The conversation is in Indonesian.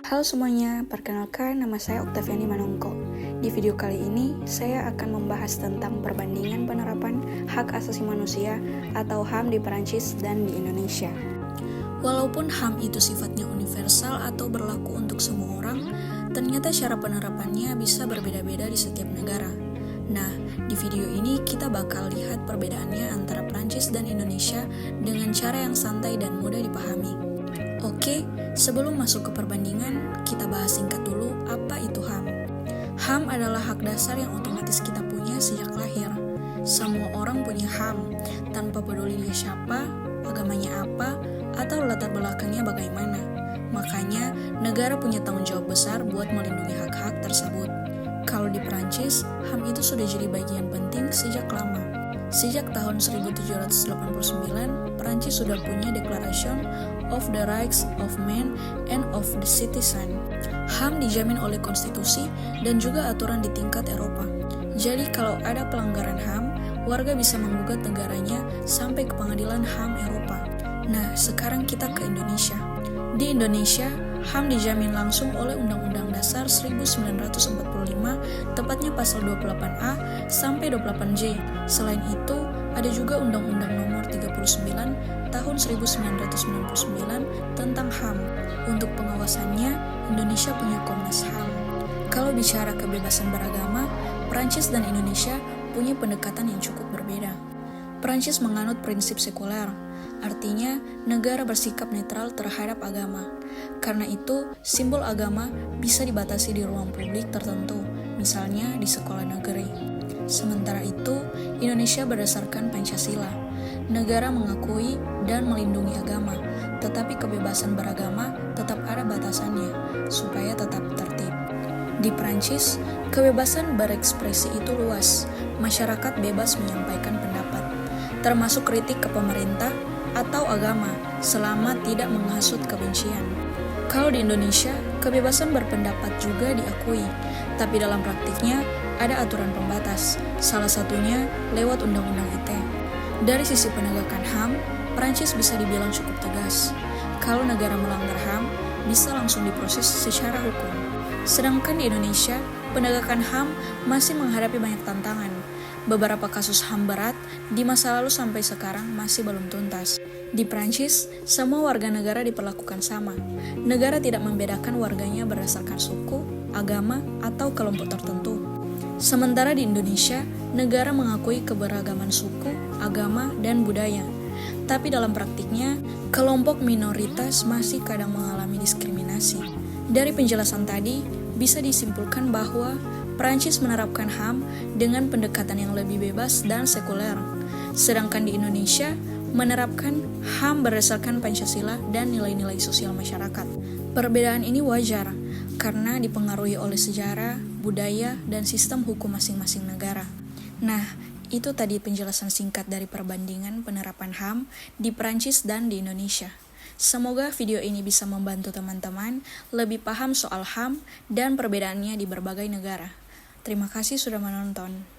Halo semuanya, perkenalkan nama saya Oktaviani Manongko. Di video kali ini, saya akan membahas tentang perbandingan penerapan hak asasi manusia atau HAM di Perancis dan di Indonesia. Walaupun HAM itu sifatnya universal atau berlaku untuk semua orang, ternyata cara penerapannya bisa berbeda-beda di setiap negara. Nah, di video ini kita bakal lihat perbedaannya antara Perancis dan Indonesia dengan cara yang santai dan mudah dipahami. Oke, sebelum masuk ke perbandingan, kita bahas singkat dulu apa itu HAM. HAM adalah hak dasar yang otomatis kita punya sejak lahir. Semua orang punya HAM, tanpa peduli dia siapa, agamanya apa, atau latar belakangnya bagaimana. Makanya, negara punya tanggung jawab besar buat melindungi hak-hak tersebut. Kalau di Perancis, HAM itu sudah jadi bagian penting sejak lama. Sejak tahun 1789, Perancis sudah punya Declaration of the Rights of Man and of the Citizen. HAM dijamin oleh konstitusi dan juga aturan di tingkat Eropa. Jadi kalau ada pelanggaran HAM, warga bisa menggugat negaranya sampai ke pengadilan HAM Eropa. Nah, sekarang kita ke Indonesia. Di Indonesia, HAM dijamin langsung oleh Undang-Undang Dasar 1945, tepatnya pasal 28A sampai 28J. Selain itu, ada juga Undang-Undang Nomor 39 tahun 1999 tentang HAM. Untuk pengawasannya, Indonesia punya Komnas HAM. Kalau bicara kebebasan beragama, Perancis dan Indonesia punya pendekatan yang cukup berbeda. Perancis menganut prinsip sekuler, artinya negara bersikap netral terhadap agama. Karena itu, simbol agama bisa dibatasi di ruang publik tertentu, misalnya di sekolah negeri. Sementara itu, Indonesia berdasarkan Pancasila. Negara mengakui dan melindungi agama, tetapi kebebasan beragama tetap ada batasannya, supaya tetap tertib. Di Perancis, kebebasan berekspresi itu luas. Masyarakat bebas menyampaikan pendapat, termasuk kritik ke pemerintah atau agama, selama tidak menghasut kebencian. Kalau di Indonesia, kebebasan berpendapat juga diakui, tapi dalam praktiknya ada aturan pembatas, salah satunya lewat Undang-Undang ITE. Dari sisi penegakan HAM, Perancis bisa dibilang cukup tegas. Kalau negara melanggar HAM, bisa langsung diproses secara hukum. Sedangkan di Indonesia, penegakan HAM masih menghadapi banyak tantangan. Beberapa kasus HAM berat di masa lalu sampai sekarang masih belum tuntas. Di Prancis, semua warga negara diperlakukan sama. Negara tidak membedakan warganya berdasarkan suku, agama, atau kelompok tertentu. Sementara di Indonesia, negara mengakui keberagaman suku, agama, dan budaya. Tapi dalam praktiknya, kelompok minoritas masih kadang mengalami diskriminasi. Dari penjelasan tadi, bisa disimpulkan bahwa Perancis menerapkan HAM dengan pendekatan yang lebih bebas dan sekuler. Sedangkan di Indonesia, menerapkan HAM berdasarkan Pancasila dan nilai-nilai sosial masyarakat. Perbedaan ini wajar, karena dipengaruhi oleh sejarah, budaya, dan sistem hukum masing-masing negara. Nah, itu tadi penjelasan singkat dari perbandingan penerapan HAM di Perancis dan di Indonesia. Semoga video ini bisa membantu teman-teman lebih paham soal HAM dan perbedaannya di berbagai negara. Terima kasih sudah menonton.